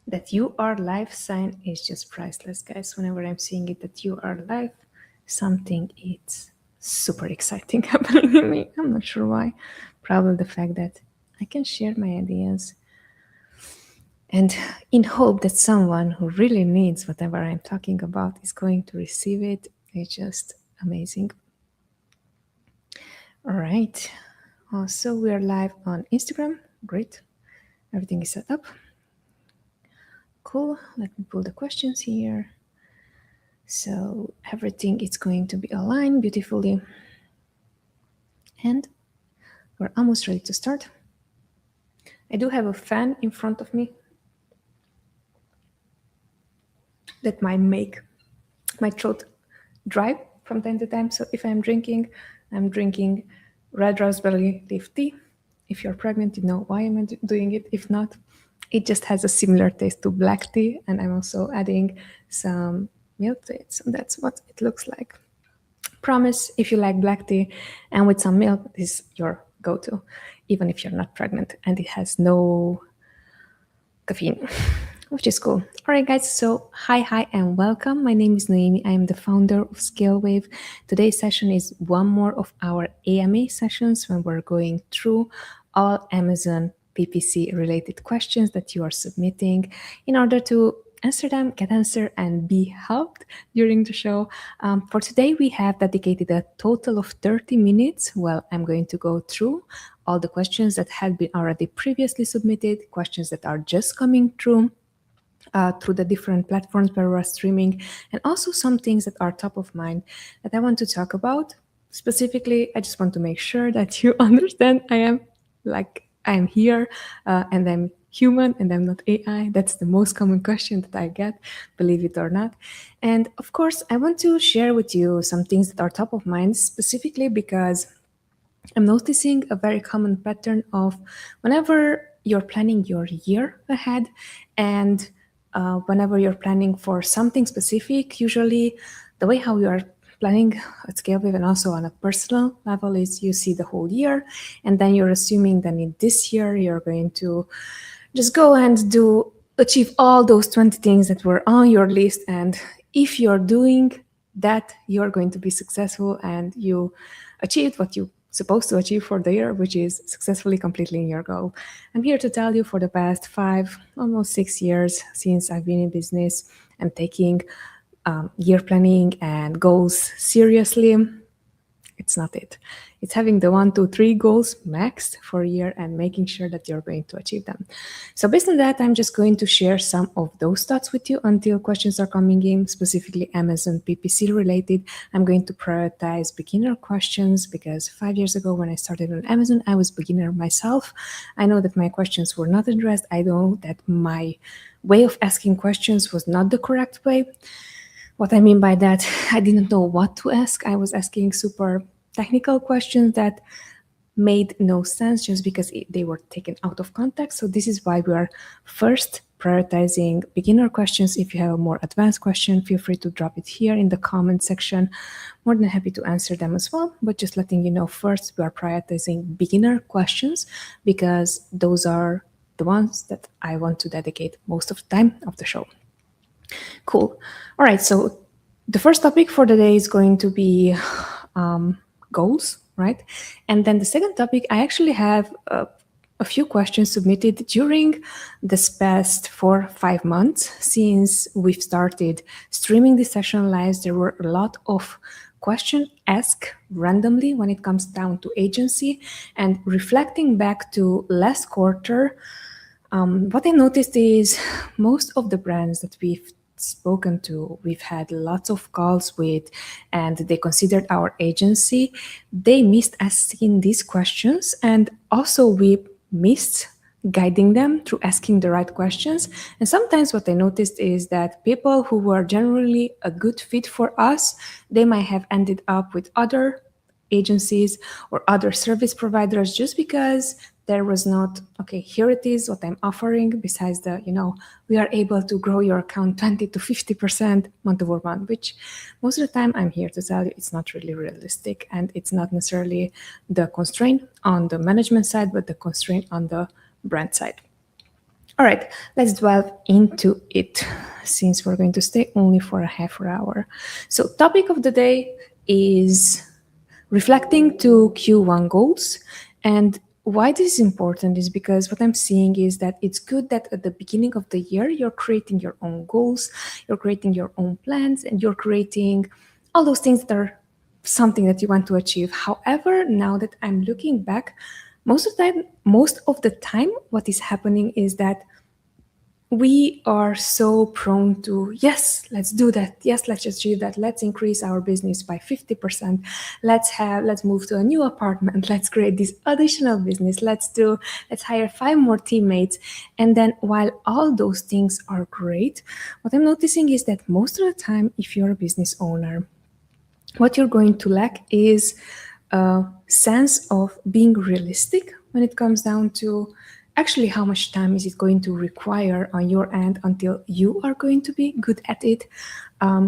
That you are live sign is just priceless, guys. Whenever I'm seeing it, that you are live, something is super exciting happening in me. I'm not sure why. Probably the fact that I can share my ideas and in hope that someone who really needs whatever I'm talking about is going to receive it. It's just amazing. All right. Also, we are live on Instagram. Great. Everything is set up. Cool. Let me pull the questions here. So everything is going to be aligned beautifully. And we're almost ready to start. I do have a fan in front of me that might make my throat dry from time to time. So if I'm drinking red raspberry leaf tea. If you're pregnant, you know why I'm doing it. If not, it just has a similar taste to black tea. And I'm also adding some milk to it. So that's what it looks like. Promise, if you like black tea and with some milk, this is your go-to, even if you're not pregnant, and it has no caffeine, which is cool. All right, guys, so hi, and welcome. My name is Noemi. I am the founder of ScaleWave. Today's session is one more of our AMA sessions when we're going through all Amazon PPC related questions that you are submitting in order to answer them, get answer, and be helped during the show. For today, we have dedicated a total of 30 minutes. Well, I'm going to go through all the questions that had been already previously submitted, questions that are just coming through the different platforms where we're streaming, and also some things that are top of mind that I want to talk about. Specifically, I just want to make sure that you understand I am here and I'm human and I'm not AI. That's the most common question that I get, believe it or not. And of course, I want to share with you some things that are top of mind, specifically because I'm noticing a very common pattern of whenever you're planning your year ahead and whenever you're planning for something specific, usually the way how you are planning at ScaleWave and also on a personal level is you see the whole year and then you're assuming that in this year you're going to just go and achieve all those 20 things that were on your list. And if you're doing that, you're going to be successful and you achieved what you supposed to achieve for the year, which is successfully completing your goal. I'm here to tell you for the past 5, almost 6 years since I've been in business and taking year planning and goals seriously, it's not it. It's having the 1, 2, 3 goals max for a year and making sure that you're going to achieve them. So based on that, I'm just going to share some of those thoughts with you until questions are coming in, specifically Amazon PPC related. I'm going to prioritize beginner questions because 5 years ago when I started on Amazon, I was beginner myself. I know that my questions were not addressed. I know that my way of asking questions was not the correct way. What I mean by that, I didn't know what to ask. I was asking super technical questions that made no sense just because they were taken out of context. So this is why we are first prioritizing beginner questions. If you have a more advanced question, feel free to drop it here in the comment section. More than happy to answer them as well. But just letting you know, first we are prioritizing beginner questions because those are the ones that I want to dedicate most of the time of the show. Cool. All right. So the first topic for the day is going to be goals, right? And then the second topic, I actually have a few questions submitted during this past 4-5 months since we've started streaming this session live. There were a lot of questions asked randomly when it comes down to agency, and reflecting back to last quarter. What I noticed is most of the brands that we've spoken to, we've had lots of calls with, and they considered our agency. They missed asking these questions, and also we missed guiding them through asking the right questions. And sometimes what I noticed is that people who were generally a good fit for us, they might have ended up with other agencies or other service providers just because there was not, okay, here it is what I'm offering besides the, we are able to grow your account 20 to 50% month over month, which most of the time I'm here to tell you it's not really realistic, and it's not necessarily the constraint on the management side, but the constraint on the brand side. All right, let's delve into it since we're going to stay only for a half an hour. So, topic of the day is reflecting to Q1 goals. And why this is important is because what I'm seeing is that it's good that at the beginning of the year, you're creating your own goals, you're creating your own plans, and you're creating all those things that are something that you want to achieve. However, now that I'm looking back, most of the time, what is happening is that we are so prone to, yes, let's do that, yes, let's achieve that, let's increase our business by 50%, let's move to a new apartment, let's create this additional business, let's hire 5 more teammates. And then while all those things are great, what I'm noticing is that most of the time, if you're a business owner, what you're going to lack is a sense of being realistic when it comes down to actually how much time is it going to require on your end until you are going to be good at it.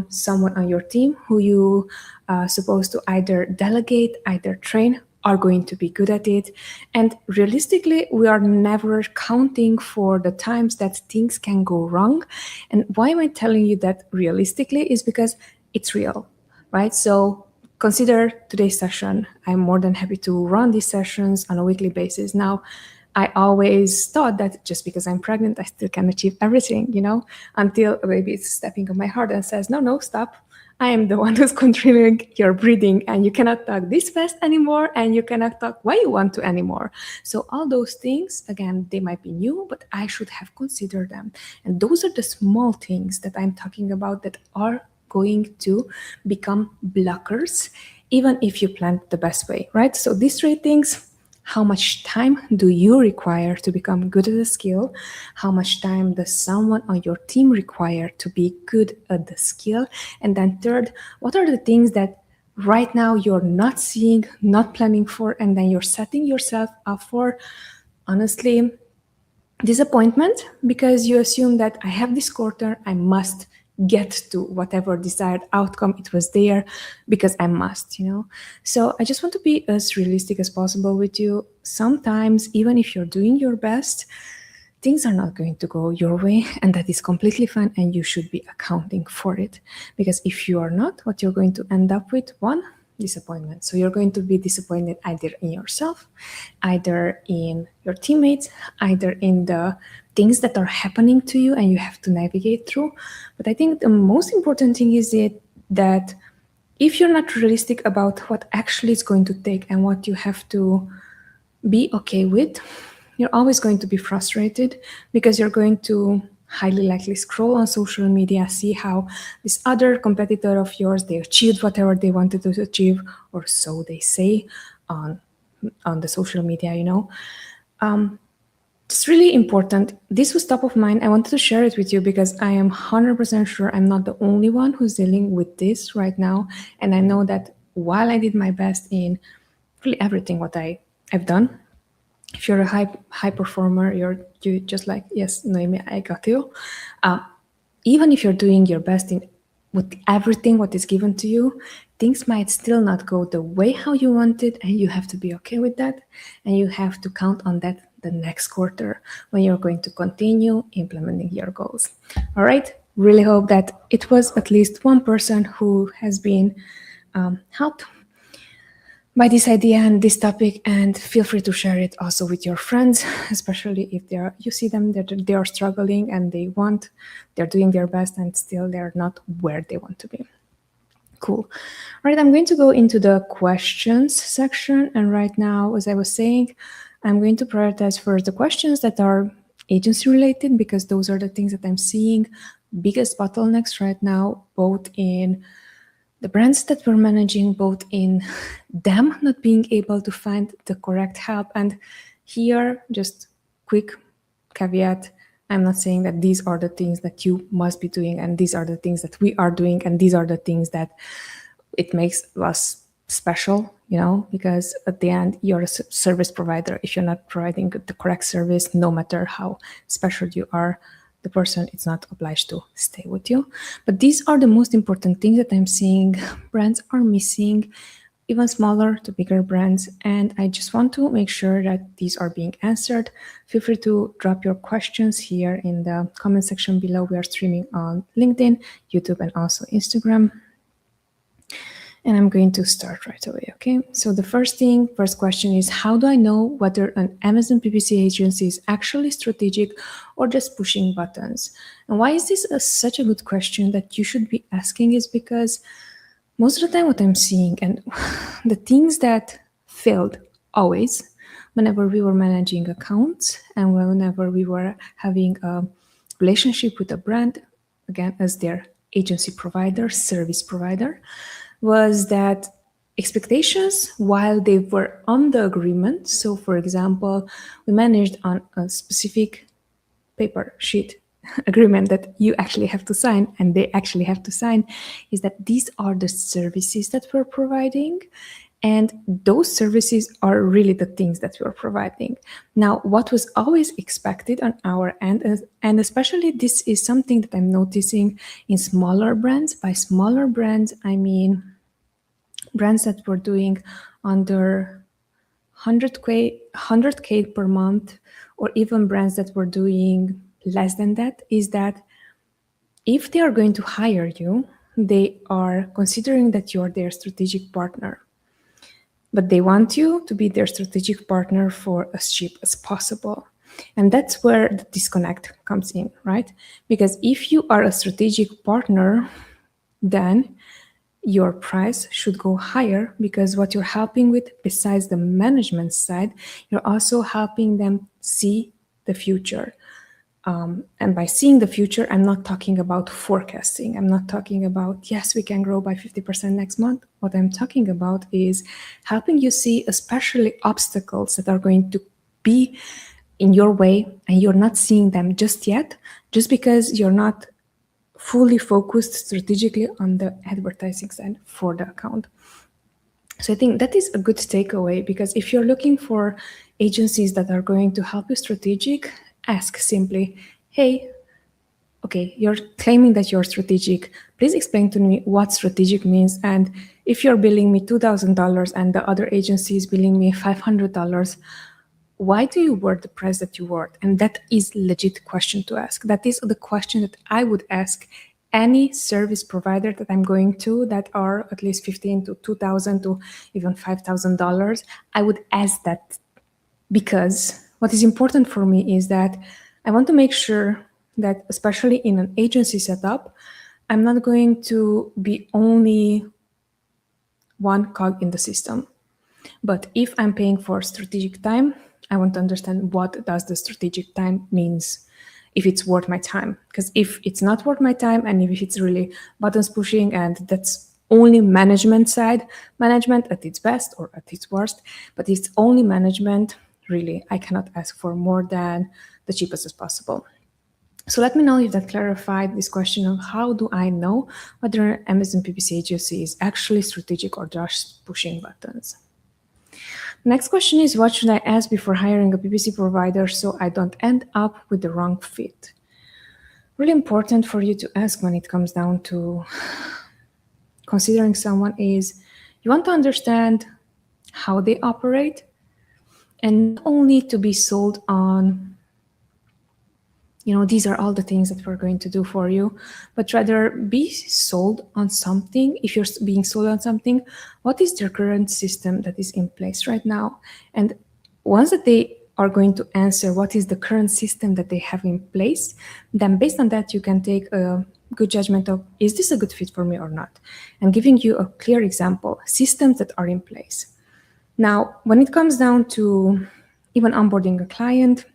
Someone on your team who you are supposed to either delegate, either train, are going to be good at it. And realistically, we are never counting for the times that things can go wrong. And why am I telling you that realistically is because it's real, right? So consider today's session. I'm more than happy to run these sessions on a weekly basis. Now, I always thought that just because I'm pregnant, I still can achieve everything, until a baby is stepping on my heart and says, no, no, stop. I am the one who's controlling your breathing, and you cannot talk this fast anymore, and you cannot talk why you want to anymore. So all those things, again, they might be new, but I should have considered them. And those are the small things that I'm talking about that are going to become blockers, even if you plan the best way, right? So these 3 things: how much time do you require to become good at a skill? How much time does someone on your team require to be good at the skill? And then third, what are the things that right now you're not seeing, not planning for, and then you're setting yourself up for, honestly, disappointment, because you assume that I have this quarter, I must get to whatever desired outcome it was there because I must. So I just want to be as realistic as possible with you. Sometimes, even if you're doing your best, things are not going to go your way, and that is completely fine, and you should be accounting for it. Because if you are not, what you're going to end up with, one, disappointment. So you're going to be disappointed either in yourself, either in your teammates, either in the things that are happening to you and you have to navigate through. But I think the most important thing is that if you're not realistic about what actually it's going to take and what you have to be okay with, you're always going to be frustrated, because you're going to highly likely scroll on social media, see how this other competitor of yours, they achieved whatever they wanted to achieve, or so they say on the social media. It's really important. This was top of mind. I wanted to share it with you because I am 100% sure I'm not the only one who's dealing with this right now. And I know that while I did my best in really everything what I've done, if you're a high performer, you just like, yes, Noemi, I got you. Even if you're doing your best in with everything what is given to you, things might still not go the way how you want it, and you have to be okay with that, and you have to count on that the next quarter when you're going to continue implementing your goals. All right, really hope that it was at least one person who has been helped by this idea and this topic, and feel free to share it also with your friends, especially if you see them that they are struggling and they're doing their best and still they're not where they want to be. Cool. All right, I'm going to go into the questions section, and right now, as I was saying, I'm going to prioritize first the questions that are agency related, because those are the things that I'm seeing biggest bottlenecks right now, both in the brands that we're managing, both in them not being able to find the correct help. And here, just quick caveat, I'm not saying that these are the things that you must be doing, and these are the things that we are doing, and these are the things that it makes us special, because at the end, you're a service provider. If you're not providing the correct service, no matter how special you are, the person is not obliged to stay with you. But these are the most important things that I'm seeing brands are missing even smaller to bigger brands. And I just want to make sure that these are being answered. Feel free to drop your questions here in the comment section below. We are streaming on LinkedIn, YouTube, and also Instagram. And I'm going to start right away, okay? So the first question is, how do I know whether an Amazon PPC agency is actually strategic or just pushing buttons? And why is this such a good question that you should be asking is because most of the time what I'm seeing and the things that failed always whenever we were managing accounts and whenever we were having a relationship with a brand, again, as their agency provider, service provider, was that expectations while they were on the agreement. So, for example, we managed on a specific paper sheet agreement that you actually have to sign and they actually have to sign, is that these are the services that we're providing. And those services are really the things that we're providing. Now, what was always expected on our end, and especially this is something that I'm noticing in smaller brands. By smaller brands, I mean brands that were doing under 100K per month, or even brands that were doing less than that, is that if they are going to hire you, they are considering that you're their strategic partner. But they want you to be their strategic partner for as cheap as possible. And that's where the disconnect comes in, right? Because if you are a strategic partner, then your price should go higher, because what you're helping with, besides the management side, you're also helping them see the future. And by seeing the future, I'm not talking about forecasting. I'm not talking about, yes, we can grow by 50% next month. What I'm talking about is helping you see especially obstacles that are going to be in your way and you're not seeing them just yet, just because you're not fully focused strategically on the advertising side for the account. So I think that is a good takeaway, because if you're looking for agencies that are going to help you strategic, ask simply, hey, okay, you're claiming that you're strategic. Please explain to me what strategic means. And if you're billing me $2,000 and the other agency is billing me $500, why do you word the price that you word? And that is legit question to ask. That is the question that I would ask any service provider that I'm going to, that are at least $15,000 to $2,000 to even $5,000. I would ask that, because what is important for me is that I want to make sure that, especially in an agency setup, I'm not going to be only one cog in the system. But if I'm paying for strategic time, I want to understand what does the strategic time means, if it's worth my time. Because if it's not worth my time, and if it's really buttons pushing and that's only management side, management at its best or at its worst, but it's only management, really, I cannot ask for more than the cheapest as possible. So let me know if that clarified this question of how do I know whether an Amazon PPC agency is actually strategic or just pushing buttons. Next question is, what should I ask before hiring a PPC provider so I don't end up with the wrong fit? Really important for you to ask when it comes down to considering someone is, you want to understand how they operate, and not only to be sold on, these are all the things that we're going to do for you, but rather be sold on something. If you're being sold on something, what is their current system that is in place right now? And once that they are going to answer what is the current system that they have in place, then based on that, you can take a good judgment of, is this a good fit for me or not? And giving you a clear example, systems that are in place. Now, when it comes down to even onboarding a client,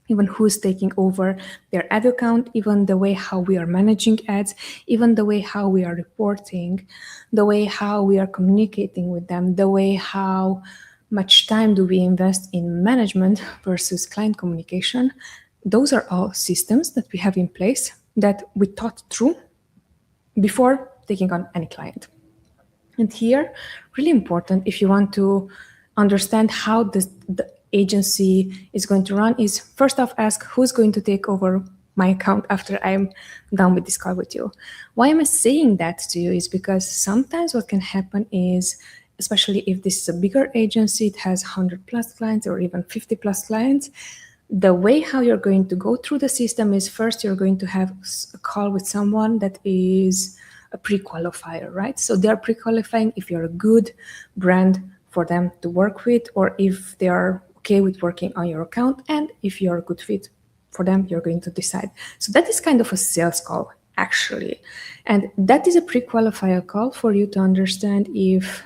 even who's taking over their ad account, even the way how we are managing ads, even the way how we are reporting, the way how we are communicating with them, the way how much time do we invest in management versus client communication, those are all systems that we have in place that we thought through before taking on any client. And here, really important, if you want to understand how the agency is going to run, is first off ask who's going to take over my account after I'm done with this call with you. Why am I saying that to you is because sometimes what can happen is, especially if this is a bigger agency, it has 100 plus clients or even 50 plus clients. The way how you're going to go through the system is first you're going to have a call with someone that is a pre-qualifier, right? So they're pre-qualifying if you're a good brand for them to work with, or if they are okay with working on your account, and if you're a good fit for them, you're going to decide. So that is kind of a sales call, actually. And that is a pre-qualifier call for you to understand if,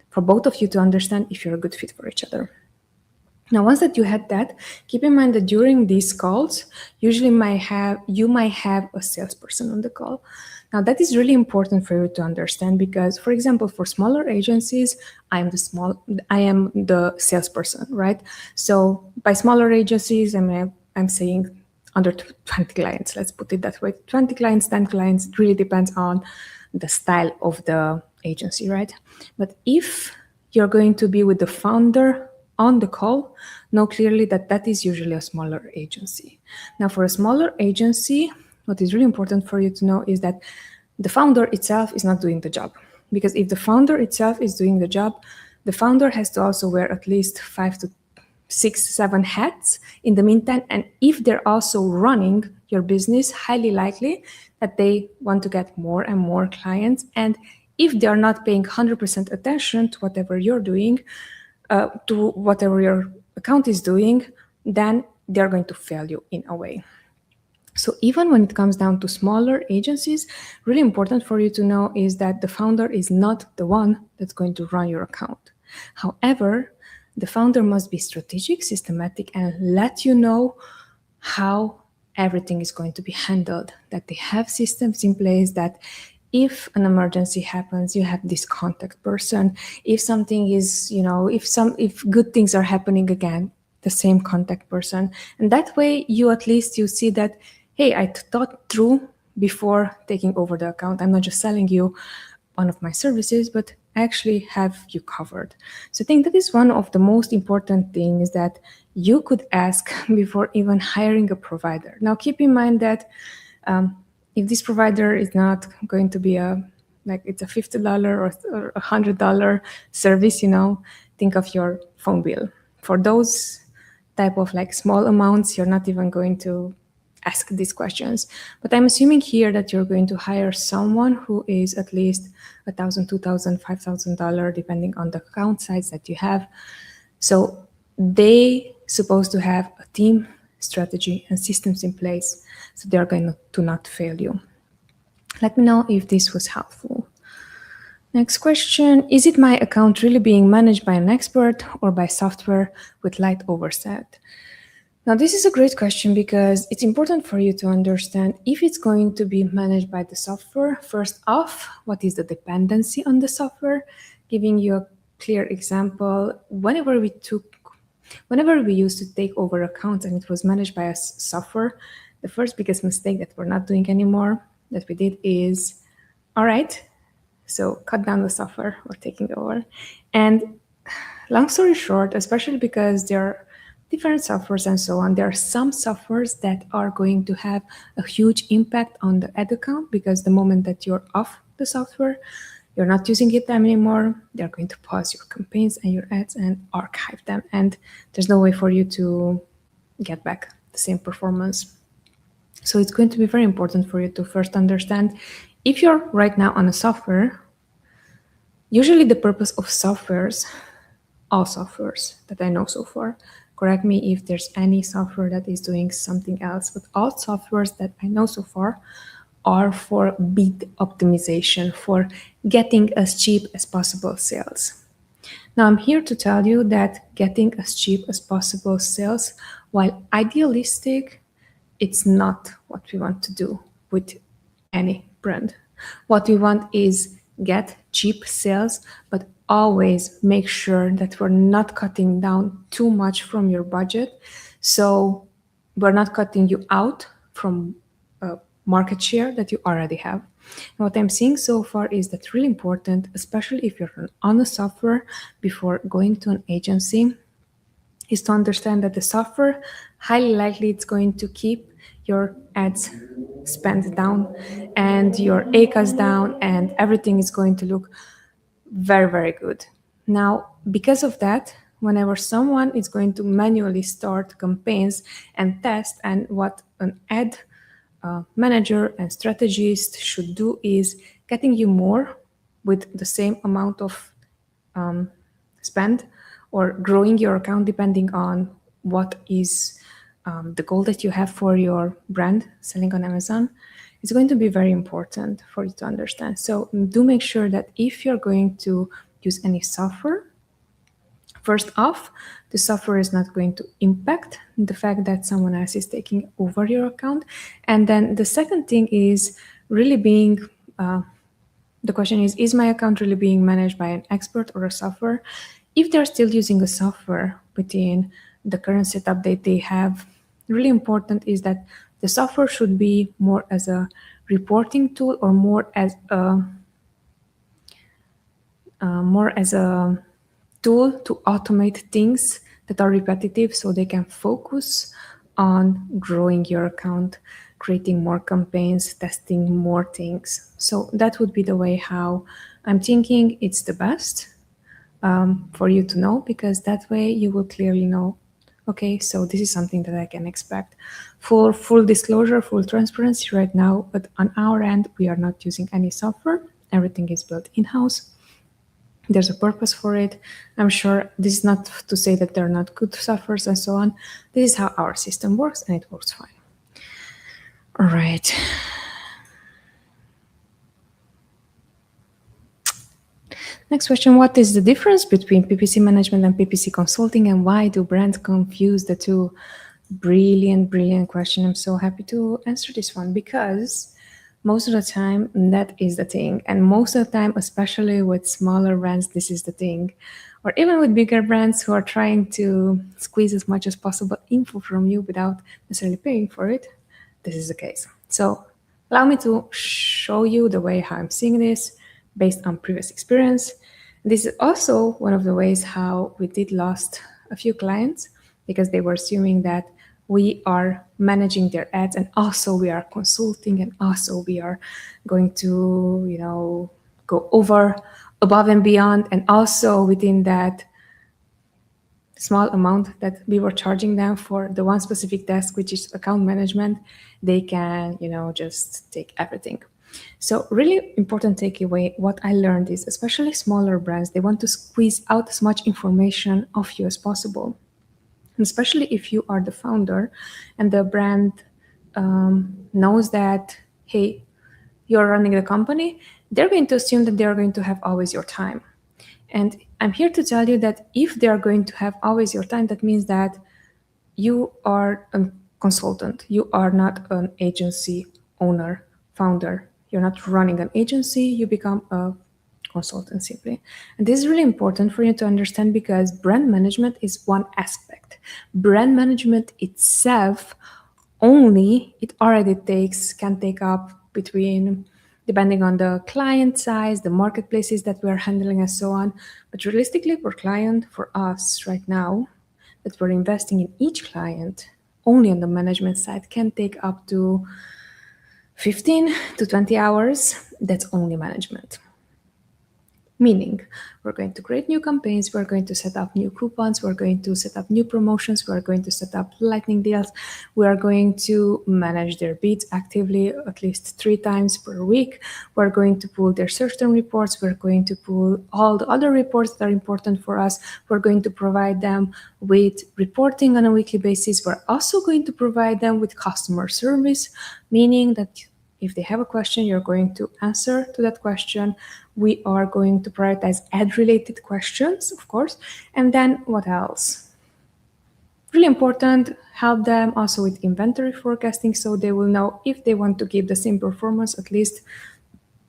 for both of you to understand if you're a good fit for each other. Now, once that you had that, keep in mind that during these calls, usually you might have a salesperson on the call. Now, that is really important for you to understand because, for example, for smaller agencies, I am the salesperson, right? So by smaller agencies, I'm saying under 20 clients, let's put it that way. 20 clients, 10 clients, it really depends on the style of the agency, right? But if you're going to be with the founder on the call, know clearly that that is usually a smaller agency. Now, for a smaller agency, what is really important for you to know is that the founder itself is not doing the job. Because if the founder itself is doing the job, the founder has to also wear at least 5 to 6, 7 hats in the meantime. And if they're also running your business, highly likely that they want to get more and more clients. And if they're not paying 100% attention to whatever you're doing, to whatever your account is doing, then they're going to fail you in a way. So even when it comes down to smaller agencies, really important for you to know is that the founder is not the one that's going to run your account. However, the founder must be strategic, systematic, and let you know how everything is going to be handled, that they have systems in place, that if an emergency happens, you have this contact person. If something is, if good things are happening again, the same contact person. And that way you at least you see that, hey, I thought through before taking over the account. I'm not just selling you one of my services, but I actually have you covered. So I think that is one of the most important things that you could ask before even hiring a provider. Now, keep in mind that if this provider is not going to be it's a $50 or $100 service, think of your phone bill. For those type of small amounts, you're not even going to ask these questions. But I'm assuming here that you're going to hire someone who is at least $1,000, $2,000, $5,000, depending on the account size that you have. So they supposed to have a team, strategy, and systems in place, so they're going to not fail you. Let me know if this was helpful. Next question, is it my account really being managed by an expert or by software with light oversight? Now, this is a great question because it's important for you to understand if it's going to be managed by the software. First off, what is the dependency on the software? Giving you a clear example, whenever we used to take over accounts and it was managed by a software, the first biggest mistake that we're not doing anymore that we did is, all right, so cut down the software we're taking over. And long story short, especially because there are different softwares and so on, there are some softwares that are going to have a huge impact on the ad account because the moment that you're off the software, you're not using it anymore, they're going to pause your campaigns and your ads and archive them. And there's no way for you to get back the same performance. So it's going to be very important for you to first understand if you're right now on a software, usually the purpose of softwares, all softwares that I know so far, correct me if there's any software that is doing something else, but all softwares that I know so far are for bid optimization, for getting as cheap as possible sales. Now, I'm here to tell you that getting as cheap as possible sales, while idealistic, it's not what we want to do with any brand. What we want is get cheap sales, but always make sure that we're not cutting down too much from your budget. So we're not cutting you out from market share that you already have. And what I'm seeing so far is that really important, especially if you're on a software before going to an agency, is to understand that the software highly likely it's going to keep your ads spend down and your ACAS down, and everything is going to look very, very good. Now, because of that, whenever someone is going to manually start campaigns and test, and what an ad manager and strategist should do is getting you more with the same amount of spend, or growing your account depending on what is the goal that you have for your brand selling on Amazon. It's going to be very important for you to understand. So do make sure that if you're going to use any software, first off, the software is not going to impact the fact that someone else is taking over your account. And then the second thing is really being the question is my account really being managed by an expert or a software? If they're still using a software within the current setup that they have, really important is that the software should be more as a reporting tool, or more as a tool to automate things that are repetitive, so they can focus on growing your account, creating more campaigns, testing more things. So that would be the way how I'm thinking it's the best for you to know, because that way you will clearly know, okay, so this is something that I can expect. For full disclosure, full transparency right now, but on our end, we are not using any software. Everything is built in-house. There's a purpose for it. I'm sure this is not to say that they're not good softwares and so on. This is how our system works, and it works fine. All right. Next question, what is the difference between PPC management and PPC consulting, and why do brands confuse the two? Brilliant, brilliant question. I'm so happy to answer this one, because most of the time that is the thing. And most of the time, especially with smaller brands, this is the thing. Or even with bigger brands who are trying to squeeze as much as possible info from you without necessarily paying for it, this is the case. So allow me to show you the way how I'm seeing this based on previous experience. This is also one of the ways how we did lost a few clients, because they were assuming that we are managing their ads, and also we are consulting, and also we are going to, go above and beyond, and also within that small amount that we were charging them for the one specific task, which is account management, they can, just take everything. So really important takeaway, what I learned is, especially smaller brands, they want to squeeze out as much information of you as possible. And especially if you are the founder and the brand knows that, hey, you're running the company, they're going to assume that they're going to have always your time. And I'm here to tell you that if they are going to have always your time, that means that you are a consultant. You are not an agency owner, founder. You're not running an agency. You become a consultant simply. And this is really important for you to understand, because brand management is one aspect. Brand management itself it already can take up between, depending on the client size, the marketplaces that we are handling and so on. But realistically, for us right now, that we're investing in each client, only on the management side, can take up to 15 to 20 hours. That's only management. Meaning, we're going to create new campaigns, we're going to set up new coupons, we're going to set up new promotions, we're going to set up lightning deals, we are going to manage their bids actively at least 3 times per week, we're going to pull their search term reports, we're going to pull all the other reports that are important for us, we're going to provide them with reporting on a weekly basis, we're also going to provide them with customer service, meaning that if they have a question, you're going to answer to that question. We are going to prioritize ad-related questions, of course. And then what else? Really important, help them also with inventory forecasting, so they will know if they want to keep the same performance, at least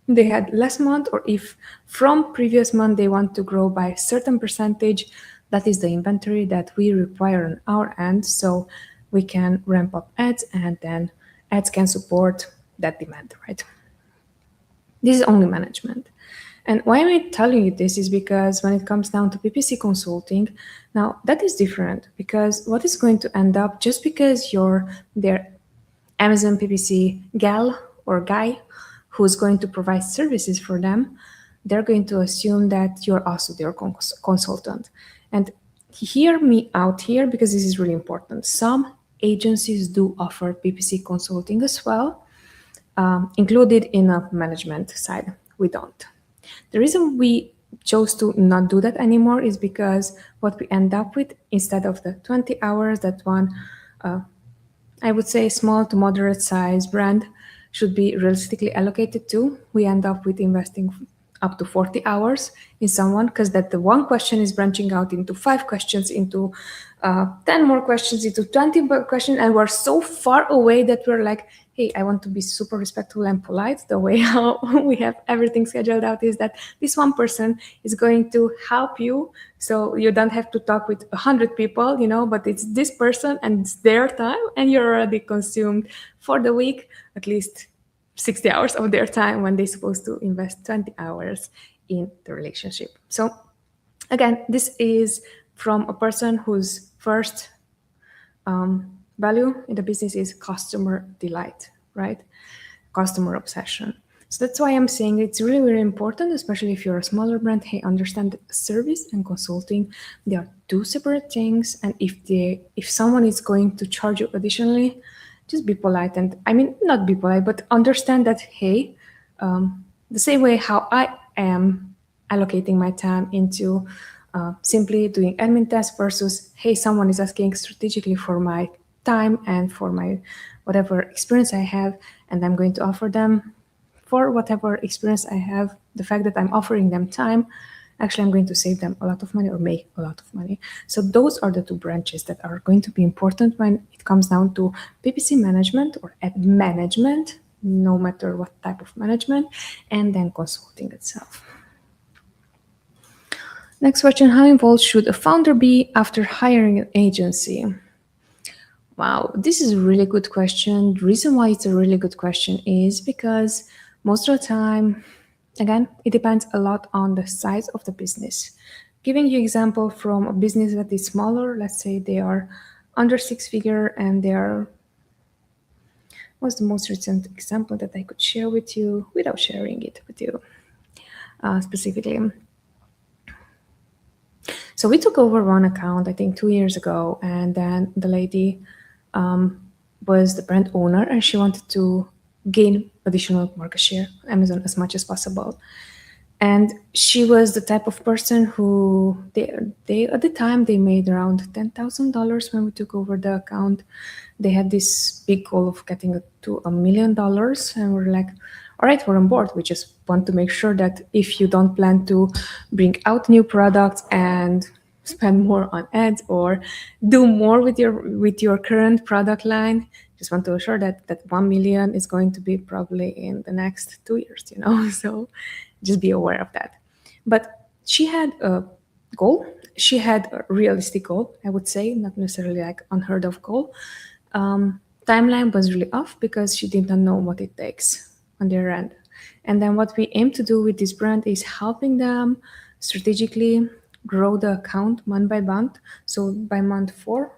they had last month, or if from previous month they want to grow by a certain percentage, that is the inventory that we require on our end, so we can ramp up ads, and then ads can support that demand, right? This is only management. And why am I telling you this is because when it comes down to PPC consulting, now that is different, because what is going to end up, just because you're their Amazon PPC gal or guy who's going to provide services for them, they're going to assume that you're also their consultant. And hear me out here, because this is really important. Some agencies do offer PPC consulting as well, included in a management side. We don't. The reason we chose to not do that anymore is because what we end up with, instead of the 20 hours that one, I would say, small to moderate size brand should be realistically allocated to, we end up with investing up to 40 hours in someone, because that the one question is branching out into 5 questions, into 10 more questions, into 20 more questions, and we're so far away that we're like, hey, I want to be super respectful and polite. The way how we have everything scheduled out is that this one person is going to help you, so you don't have to talk with 100 people, but it's this person and it's their time, and you're already consumed for the week at least 60 hours of their time when they're supposed to invest 20 hours in the relationship. So again, this is from a person whose first value in the business is customer delight, right? Customer obsession. So that's why I'm saying it's really, really important, especially if you're a smaller brand. Hey, understand that service and consulting, they are two separate things. And if someone is going to charge you additionally, just be polite. And I mean, not be polite, but understand that, hey, the same way how I am allocating my time into simply doing admin tasks versus, hey, someone is asking strategically for my time and for my whatever experience I have, and I'm going to offer them for whatever experience I have. The fact that I'm offering them time, actually I'm going to save them a lot of money or make a lot of money. So those are the two branches that are going to be important when it comes down to PPC management or ad management, no matter what type of management, and then consulting itself. Next question, how involved should a founder be after hiring an agency? Wow, this is a really good question. The reason why it's a really good question is because most of the time, again, it depends a lot on the size of the business. Giving you example from a business that is smaller, let's say they are under 6-figure and they are, what's the most recent example that I could share with you without sharing it with you specifically? So we took over one account, I think 2 years ago, and then the lady was the brand owner and she wanted to gain additional market share, Amazon, as much as possible. And she was the type of person who they at the time they made around $10,000 when we took over the account. They had this big goal of getting it to $1 million, and we're like, all right, we're on board. We just want to make sure that if you don't plan to bring out new products and spend more on ads or do more with your current product line, just want to assure that 1 million is going to be probably in the next 2 years, so just be aware of that. But she had a goal. She had a realistic goal, I would say, not necessarily like unheard of goal. Timeline was really off because she did not know what it takes on their end. And then what we aim to do with this brand is helping them strategically grow the account month by month. So by month 4,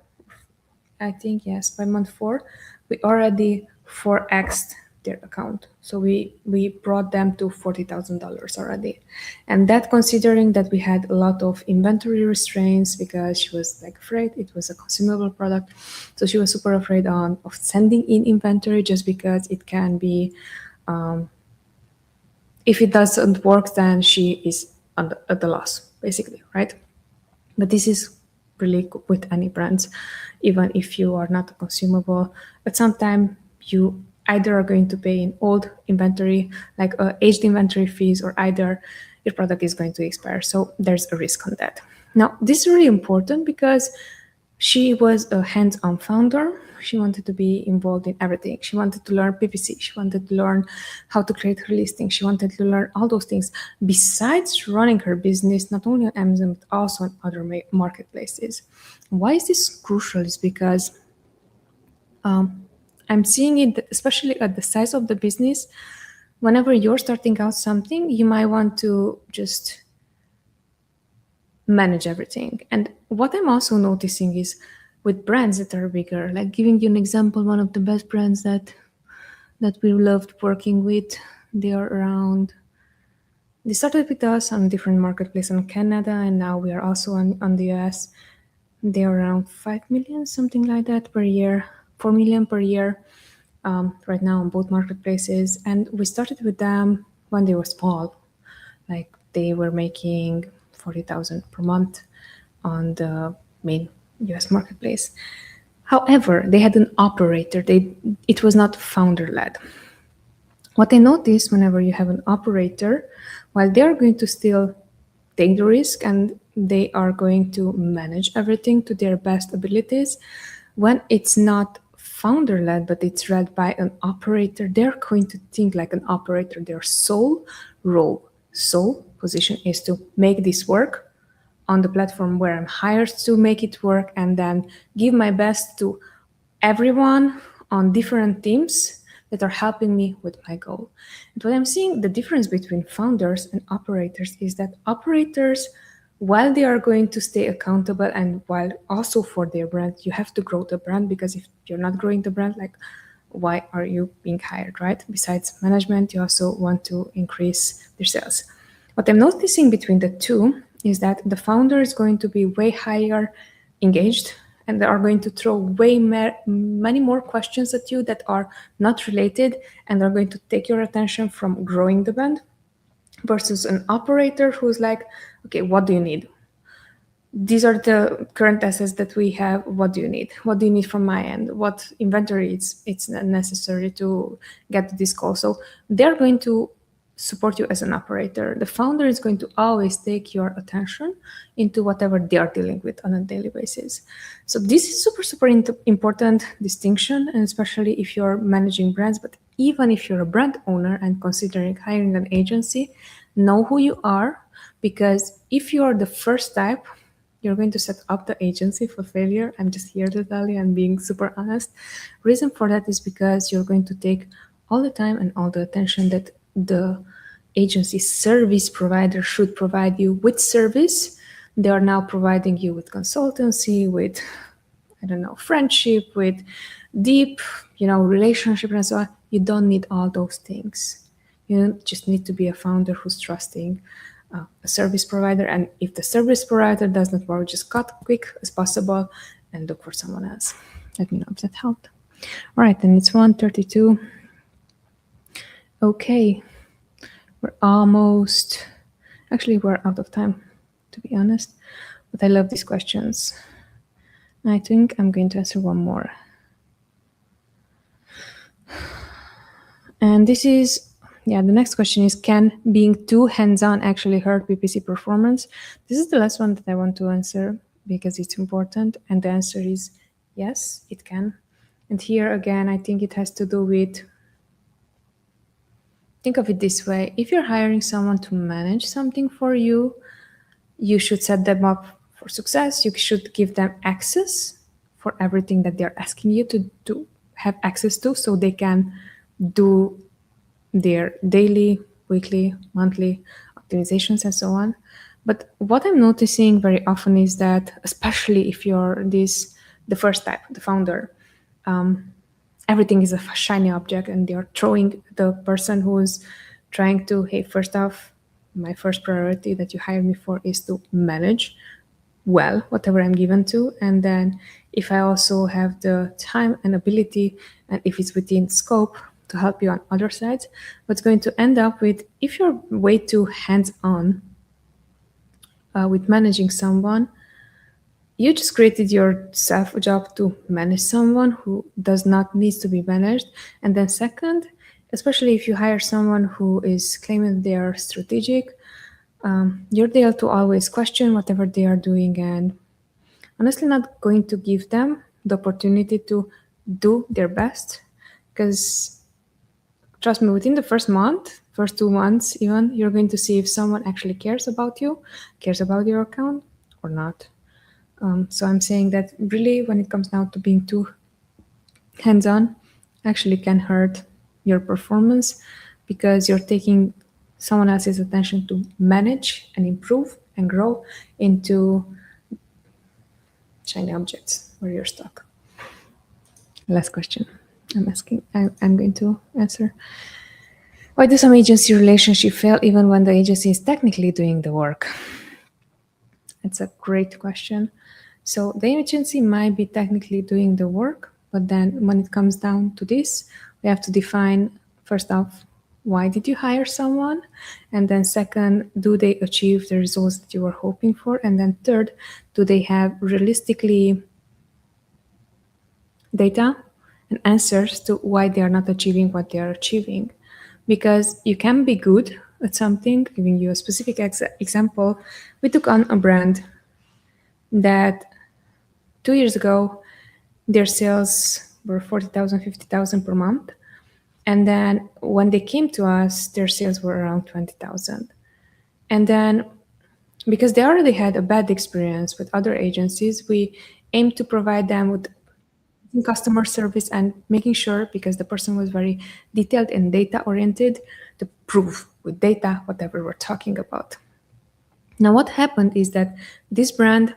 I think, yes, by month 4, we already 4x'd their account. So we brought them to $40,000 already. And that considering that we had a lot of inventory restraints because she was like afraid it was a consumable product. So she was super afraid of sending in inventory just because it can be, if it doesn't work, then she is at the loss, basically, right? But this is really with any brands, even if you are not a consumable. At some time, you either are going to pay in old inventory, like aged inventory fees, or either your product is going to expire. So there's a risk on that. Now, this is really important because she was a hands-on founder. She wanted to be involved in everything. She wanted to learn PPC. She wanted to learn how to create her listing. She wanted to learn all those things besides running her business, not only on Amazon, but also on other marketplaces. Why is this crucial? Is because I'm seeing it, especially at the size of the business, whenever you're starting out something, you might want to just manage everything. And what I'm also noticing is with brands that are bigger, like giving you an example, one of the best brands that we loved working with, they are around They started with us on different marketplace in Canada, and now we are also on the US. They're around 5 million, something like that per year, 4 million per year right now on both marketplaces. And we started with them when they were small, like they were making 40,000 per month on the main US marketplace. However, they had an operator. It was not founder led. What I notice whenever you have an operator, while they are going to still take the risk and they are going to manage everything to their best abilities, when it's not founder led but it's led by an operator, they're going to think like an operator. Their sole role, sole position is to make this work on the platform where I'm hired to make it work, and then give my best to everyone on different teams that are helping me with my goal. And what I'm seeing, the difference between founders and operators is that operators, while they are going to stay accountable and while also for their brand, you have to grow the brand, because if you're not growing the brand, like why are you being hired, right? Besides management, you also want to increase their sales. What I'm noticing between the two is that the founder is going to be way higher engaged, and they are going to throw many more questions at you that are not related and are going to take your attention from growing the brand, versus an operator who's like, okay, what do you need? These are the current assets that we have. What do you need? What do you need from my end? What inventory it's necessary to get to this call? So they're going to support you as an operator. The founder is going to always take your attention into whatever they are dealing with on a daily basis. So this is super important distinction, and especially if you're managing brands, but even if you're a brand owner and considering hiring an agency, know who you are, because if you are the first type, you're going to set up the agency for failure. I'm just here to tell you, I'm being super honest. Reason for that is because you're going to take all the time and all the attention that the agency service provider should provide you with service. They are now providing you with consultancy, with, I don't know, friendship, with deep, relationship and so on. You don't need all those things. You just need to be a founder who's trusting a service provider. And if the service provider does not work, just cut quick as possible and look for someone else. Let me know if that helped. All right, then it's 1:32. Okay, we're almost, actually we're out of time, to be honest, but I love these questions. I think I'm going to answer one more. And this is, the next question is, can being too hands-on actually hurt PPC performance? This is the last one that I want to answer because it's important. And the answer is yes, it can. And here again, I think it has to do with, think of it this way. If you're hiring someone to manage something for you, you should set them up for success. You should give them access for everything that they're asking you to have access to, so they can do their daily, weekly, monthly optimizations and so on. But what I'm noticing very often is that, especially if you're the first type, the founder, everything is a shiny object, and they're throwing the person who's trying to, hey, first off, my first priority that you hired me for is to manage well whatever I'm given to. And then if I also have the time and ability, and if it's within scope, to help you on other sides, what's going to end up with, if you're way too hands-on with managing someone, you just created yourself a job to manage someone who does not need to be managed. And then second, especially if you hire someone who is claiming they are strategic, you're there to always question whatever they are doing, and honestly not going to give them the opportunity to do their best. Because trust me, within the first 2 months even, you're going to see if someone actually cares about you, cares about your account or not. So I'm saying that really, when it comes down to being too hands-on, actually can hurt your performance, because you're taking someone else's attention to manage and improve and grow into shiny objects where you're stuck. Last question I'm going to answer. Why do some agency relationships fail even when the agency is technically doing the work? It's a great question. So the agency might be technically doing the work, but then when it comes down to this, we have to define first off, why did you hire someone? And then second, do they achieve the results that you were hoping for? And then third, do they have realistically data and answers to why they are not achieving what they are achieving? Because you can be good at something. Giving you a specific example, we took on a brand that 2 years ago their sales were 40,000, 50,000 per month. And then when they came to us, their sales were around 20,000. And then because they already had a bad experience with other agencies, we aimed to provide them with customer service and making sure, because the person was very detailed and data oriented, to prove with data whatever we're talking about. Now, what happened is that this brand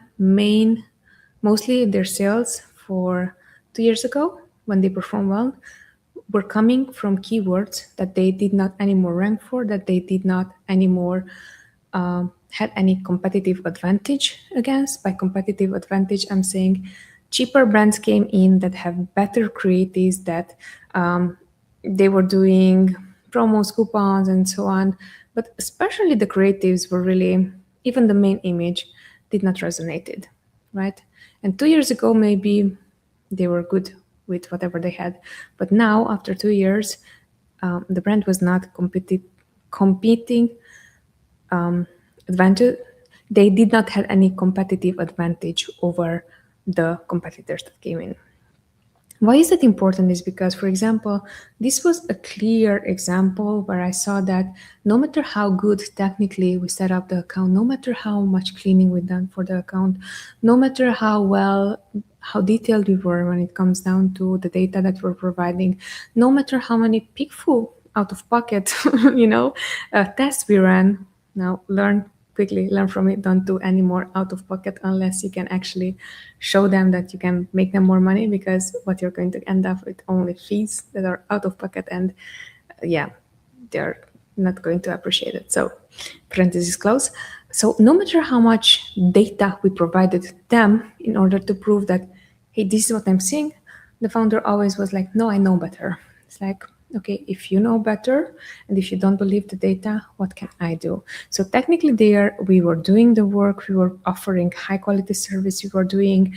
mostly their sales for 2 years ago, when they performed well, were coming from keywords that they did not anymore rank for, that they did not anymore had any competitive advantage against. By competitive advantage, I'm saying cheaper brands came in that have better creatives, that they were doing promos, coupons, and so on. But especially the creatives were really, even the main image did not resonate, right? And 2 years ago, maybe they were good with whatever they had. But now, after 2 years, the brand was not competing advantage. They did not have any competitive advantage over the competitors that came in. Why is that important is because, for example, this was a clear example where I saw that no matter how good technically we set up the account, no matter how much cleaning we done for the account, no matter how detailed we were when it comes down to the data that we're providing, no matter how many pickful out of pocket, tests we ran. Now quickly learn from it. Don't do any more out of pocket unless you can actually show them that you can make them more money, because what you're going to end up with only fees that are out of pocket, and they're not going to appreciate it. So parentheses close. So no matter how much data we provided them in order to prove that, hey, this is what I'm seeing, the founder always was like, no, I know better. It's like, okay, if you know better and if you don't believe the data, what can I do? So technically there we were doing the work, we were offering high quality service, we were doing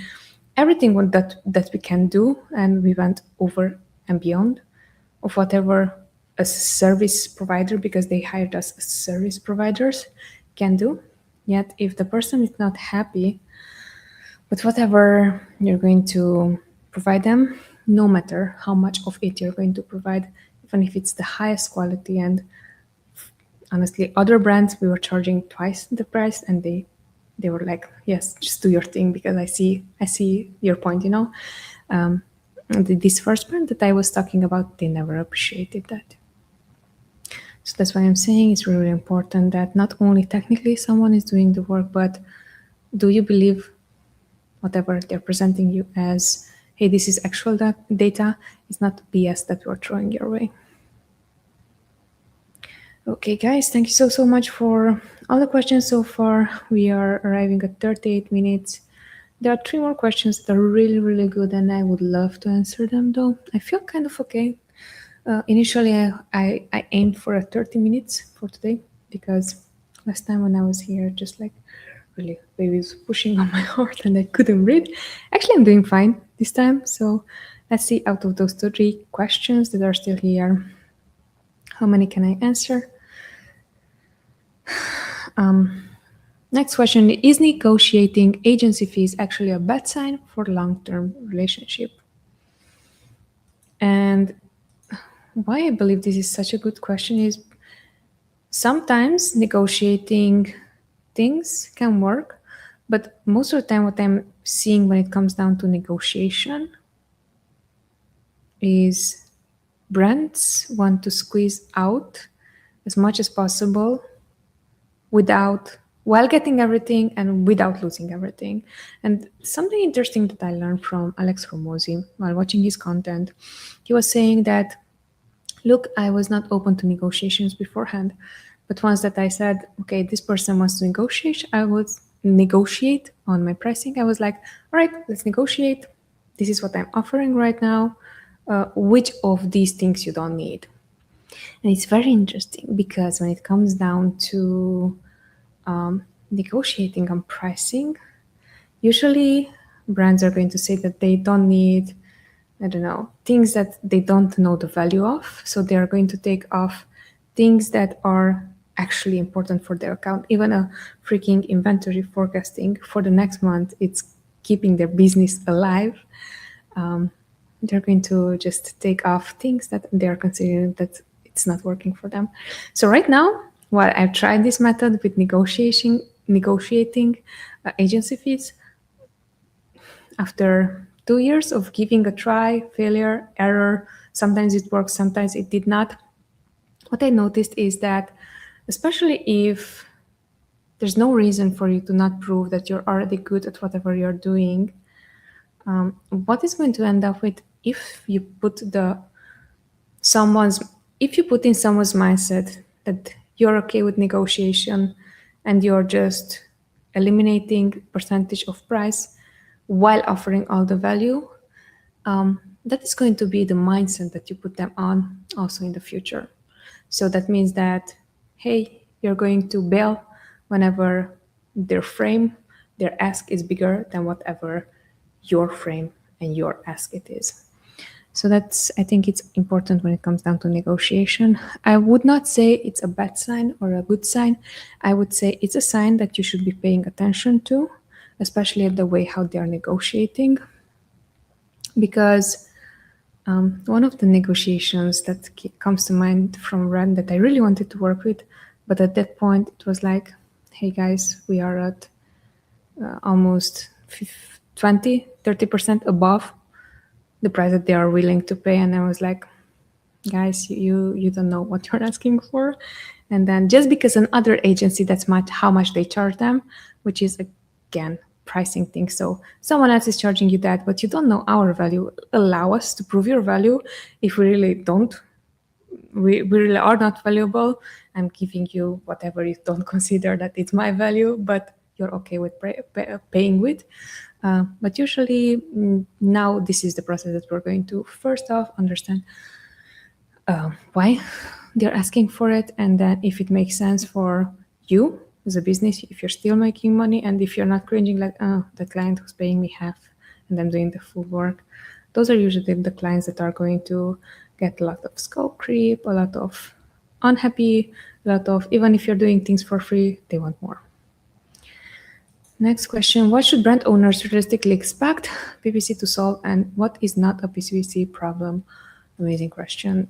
everything that we can do, and we went over and beyond of whatever a service provider, because they hired us as service providers, can do. Yet if the person is not happy with whatever you're going to provide them, no matter how much of it you're going to provide, even if it's the highest quality, and honestly, other brands we were charging twice the price, and they were like, yes, just do your thing, because I see your point, this first brand that I was talking about, they never appreciated that. So that's why I'm saying it's really important that not only technically someone is doing the work, but do you believe whatever they're presenting you as, hey, this is actual data, it's not BS that we're throwing your way. Okay, guys, thank you so much for all the questions so far. We are arriving at 38 minutes. There are 3 more questions that are really, really good, and I would love to answer them, though. I feel kind of okay. Initially, I aimed for 30 minutes for today, because last time when I was here, just like really, baby was pushing on my heart and I couldn't breathe. Actually, I'm doing fine this time. So let's see, out of those 3 questions that are still here, how many can I answer? Next question, is negotiating agency fees actually a bad sign for long-term relationship? And why I believe this is such a good question is sometimes negotiating things can work, but most of the time what I'm seeing when it comes down to negotiation is brands want to squeeze out as much as possible while getting everything and without losing everything. And something interesting that I learned from Alex Hormozi while watching his content, he was saying that Look, I was not open to negotiations beforehand, but once that I said, okay, this person wants to negotiate, I would negotiate on my pricing. I was like, all right, let's negotiate. This is what I'm offering right now. Which of these things you don't need? And it's very interesting because when it comes down to negotiating on pricing, usually brands are going to say that they don't need, I don't know, things that they don't know the value of. So they are going to take off things that are actually important for their account. Even a freaking inventory forecasting for the next month, it's keeping their business alive. Um, they're going to just take off things that they are considering that it's not working for them. So right now, while I've tried this method with negotiating agency fees, after 2 years of giving a try, failure, error, sometimes it works, sometimes it did not. What I noticed is that, especially if there's no reason for you to not prove that you're already good at whatever you're doing, what is going to end up with if you put someone's if you put in someone's mindset that you're okay with negotiation and you're just eliminating percentage of price while offering all the value, that is going to be the mindset that you put them on also in the future. So that means that, hey, you're going to bail whenever their frame, their ask is bigger than whatever your frame and your ask it is. So that's, I think it's important when it comes down to negotiation. I would not say it's a bad sign or a good sign. I would say it's a sign that you should be paying attention to, especially at the way how they are negotiating. Because one of the negotiations that comes to mind from Ren that I really wanted to work with, but at that point it was like, hey guys, we are at almost 20-30% above the price that they are willing to pay. And I was like, guys, you don't know what you're asking for. And then just because another agency, that's much how much they charge them, which is again pricing thing. So someone else is charging you that, but you don't know our value. Allow us to prove your value. If we really don't, we really are not valuable. I'm giving you whatever you don't consider that it's my value, but you're okay with paying with. But usually now this is the process that we're going to first off understand why they're asking for it, and then if it makes sense for you as a business, if you're still making money, and if you're not cringing like, oh, the client who's paying me half and I'm doing the full work. Those are usually the clients that are going to get a lot of scope creep, a lot of unhappy, a lot of, even if you're doing things for free, they want more. Next question, what should brand owners realistically expect PPC to solve, and what is not a PPC problem? Amazing question.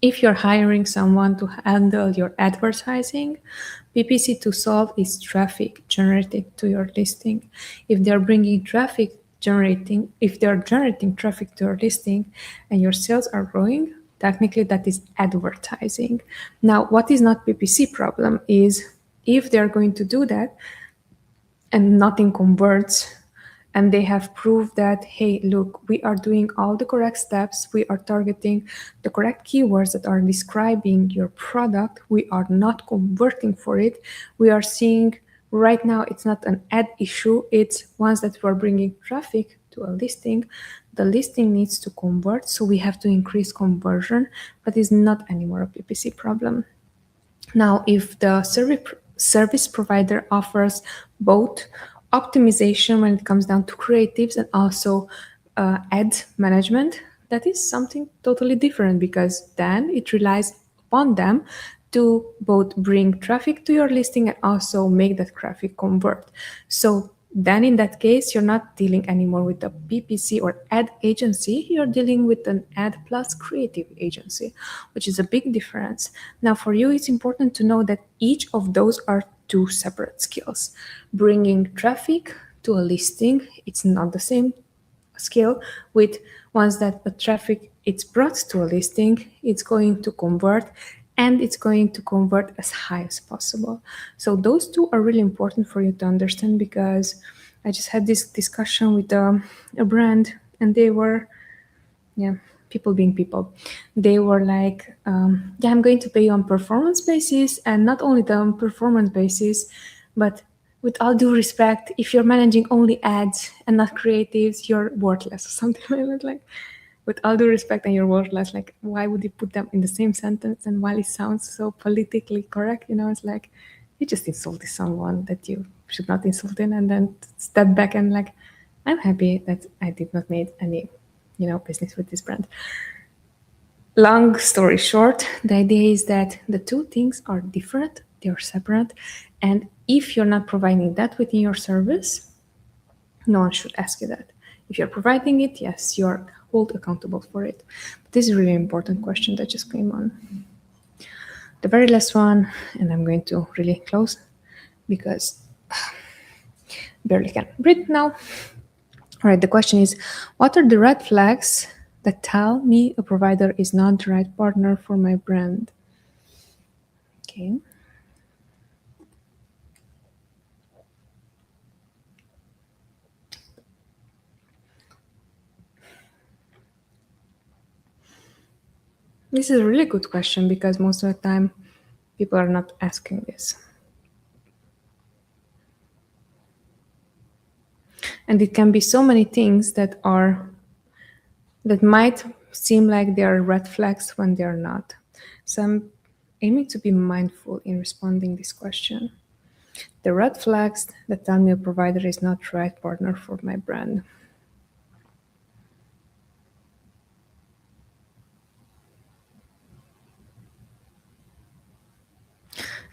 If you're hiring someone to handle your advertising, PPC to solve is traffic generated to your listing. If they're bringing traffic generating, if they're generating traffic to your listing and your sales are growing, technically that is advertising. Now, what is not PPC problem is if they're going to do that and nothing converts, and they have proved that, hey, look, we are doing all the correct steps, we are targeting the correct keywords that are describing your product, we are not converting for it, we are seeing right now it's not an ad issue, it's once that we're bringing traffic to a listing, the listing needs to convert, so we have to increase conversion, but it's not anymore a PPC problem. Now, if the service provider offers both optimization when it comes down to creatives and also ad management, that is something totally different, because then it relies upon them to both bring traffic to your listing and also make that traffic convert. So then in that case, you're not dealing anymore with a PPC or ad agency, you're dealing with an ad plus creative agency, which is a big difference. Now for you, it's important to know that each of those are two separate skills. Bringing traffic to a listing, it's not the same skill. With once that the traffic it's brought to a listing, it's going to convert, and it's going to convert as high as possible. So those two are really important for you to understand, because I just had this discussion with a brand, and they were people being people, they were like, yeah, I'm going to pay you on performance basis, and not only the on performance basis, but with all due respect, if you're managing only ads and not creatives, you're worthless or something like that. Like, with all due respect, and you're worthless. Like, why would you put them in the same sentence? And while it sounds so politically correct, it's like you just insulted someone that you should not insult in, and then step back and like, I'm happy that I did not make any, business with this brand. Long story short, the idea is that the two things are different, they are separate, and if you're not providing that within your service, no one should ask you that. If you're providing it, yes, you're held accountable for it. But this is a really important question that just came on. The very last one, and I'm going to really close because barely can breathe now. All right, the question is, what are the red flags that tell me a provider is not the right partner for my brand? Okay. This is a really good question because most of the time people are not asking this. And it can be so many things that might seem like they are red flags when they are not. So I'm aiming to be mindful in responding this question. The red flags that tell me a provider is not the right partner for my brand.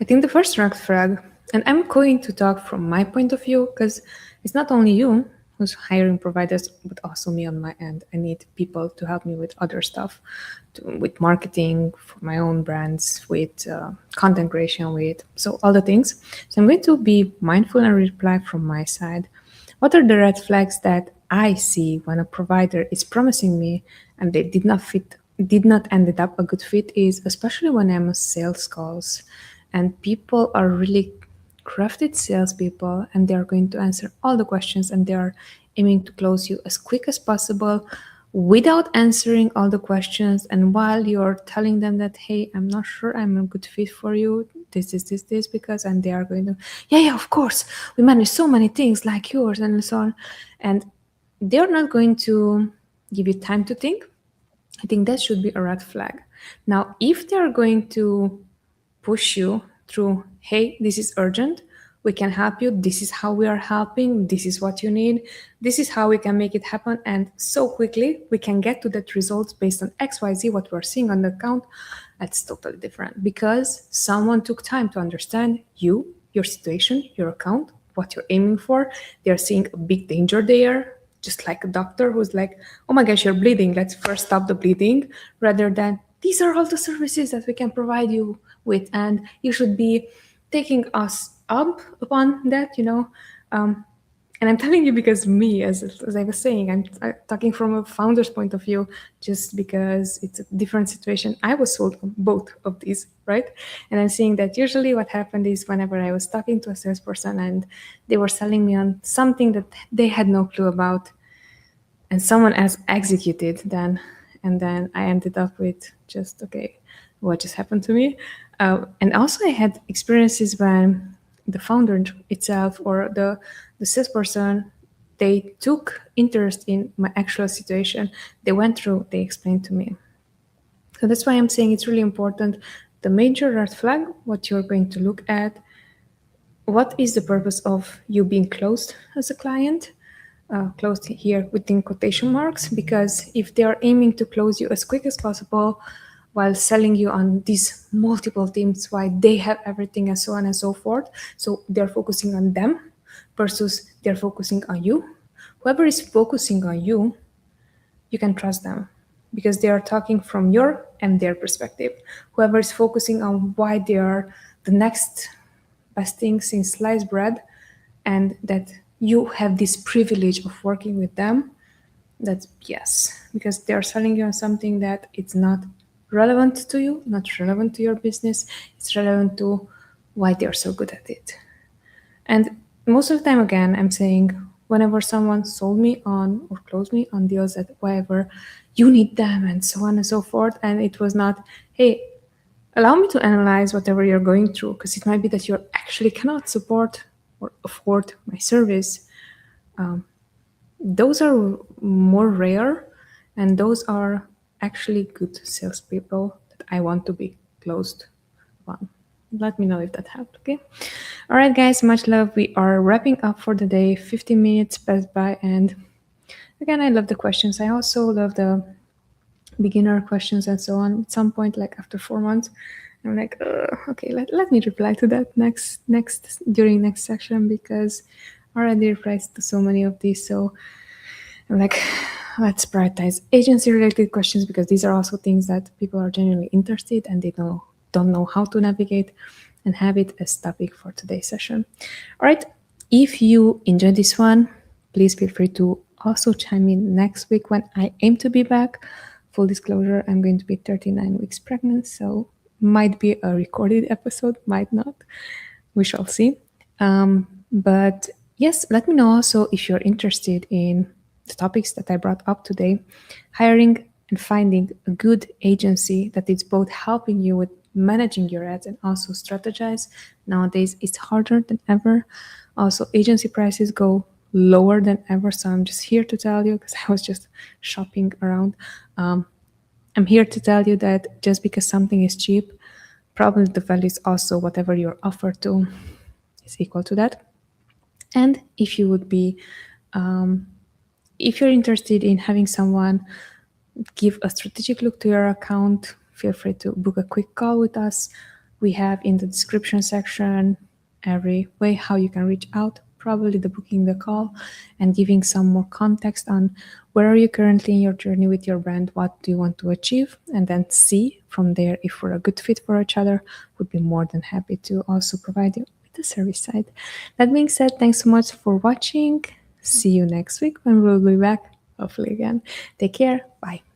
I think the first red flag, and I'm going to talk from my point of view because it's not only you who's hiring providers, but also me on my end. I need people to help me with other stuff, with marketing for my own brands, with content creation, so all the things. So I'm going to be mindful and reply from my side. What are the red flags that I see when a provider is promising me and they did not ended up a good fit is especially when I'm a sales calls and people are really crafted salespeople and they are going to answer all the questions and they are aiming to close you as quick as possible without answering all the questions. And while you're telling them that, hey, I'm not sure I'm a good fit for you, this, because, and they are going to, yeah, of course, we manage so many things like yours and so on. And they're not going to give you time to think. I think that should be a red flag. Now, if they're going to push you through, hey, this is urgent, we can help you, this is how we are helping, this is what you need, this is how we can make it happen, and so quickly we can get to that results based on XYZ, what we're seeing on the account, that's totally different because someone took time to understand you, your situation, your account, what you're aiming for. They're seeing a big danger there, just like a doctor who's like, oh my gosh, you're bleeding, let's first stop the bleeding, rather than these are all the services that we can provide you with, and you should be taking us up upon that, and I'm telling you because me, as I was saying, I'm talking from a founder's point of view, just because it's a different situation. I was sold on both of these, right? And I'm seeing that usually what happened is whenever I was talking to a salesperson and they were selling me on something that they had no clue about, and someone else executed then, and then I ended up with just, okay, what just happened to me? And also I had experiences when the founder itself or the salesperson, they took interest in my actual situation. They went through, they explained to me. So that's why I'm saying it's really important. The major red flag, what you're going to look at, what is the purpose of you being closed as a client? Closed here within quotation marks, because if they are aiming to close you as quick as possible while selling you on these multiple themes, why they have everything and so on and so forth, so they're focusing on them versus they're focusing on you. Whoever is focusing on you, you can trust them because they are talking from your and their perspective. Whoever is focusing on why they are the next best thing since sliced bread, and that you have this privilege of working with them, that's yes, because they're selling you on something that it's not relevant to you, not relevant to your business, it's relevant to why they're so good at it. And most of the time, again, I'm saying whenever someone sold me on or closed me on deals that whatever you need them and so on and so forth, and it was not, hey, allow me to analyze whatever you're going through, because it might be that you actually cannot support or afford my service. Those are more rare, and those are actually good salespeople that I want to be closed on. Let me know if that helped, okay? All right, guys, much love. We are wrapping up for the day. 15 minutes passed by, and again, I love the questions. I also love the beginner questions and so on. At some point, like after 4 months, I'm like, okay, let me reply to that during next section, because I already replied to so many of these. So I'm like, let's prioritize agency related questions, because these are also things that people are genuinely interested and they don't know how to navigate, and have it as topic for today's session. All right, if you enjoyed this one, please feel free to also chime in next week when I aim to be back. Full disclosure, I'm going to be 39 weeks pregnant, so might be a recorded episode, might not. We shall see. But yes, let me know also if you're interested in the topics that I brought up today. Hiring and finding a good agency that is both helping you with managing your ads and also strategize. Nowadays, it's harder than ever. Also, agency prices go lower than ever. So I'm just here to tell you, because I was just shopping around. I'm here to tell you that just because something is cheap, probably the value is also whatever you're offered to is equal to that. And if you would be, if you're interested in having someone give a strategic look to your account, feel free to book a quick call with us. We have in the description section every way how you can reach out, probably the booking the call and giving some more context on where are you currently in your journey with your brand, what do you want to achieve, and then see from there if we're a good fit for each other. Would be more than happy to also provide you with the service side. That being said, thanks so much for watching. See you next week when we'll be back, hopefully again. Take care. Bye.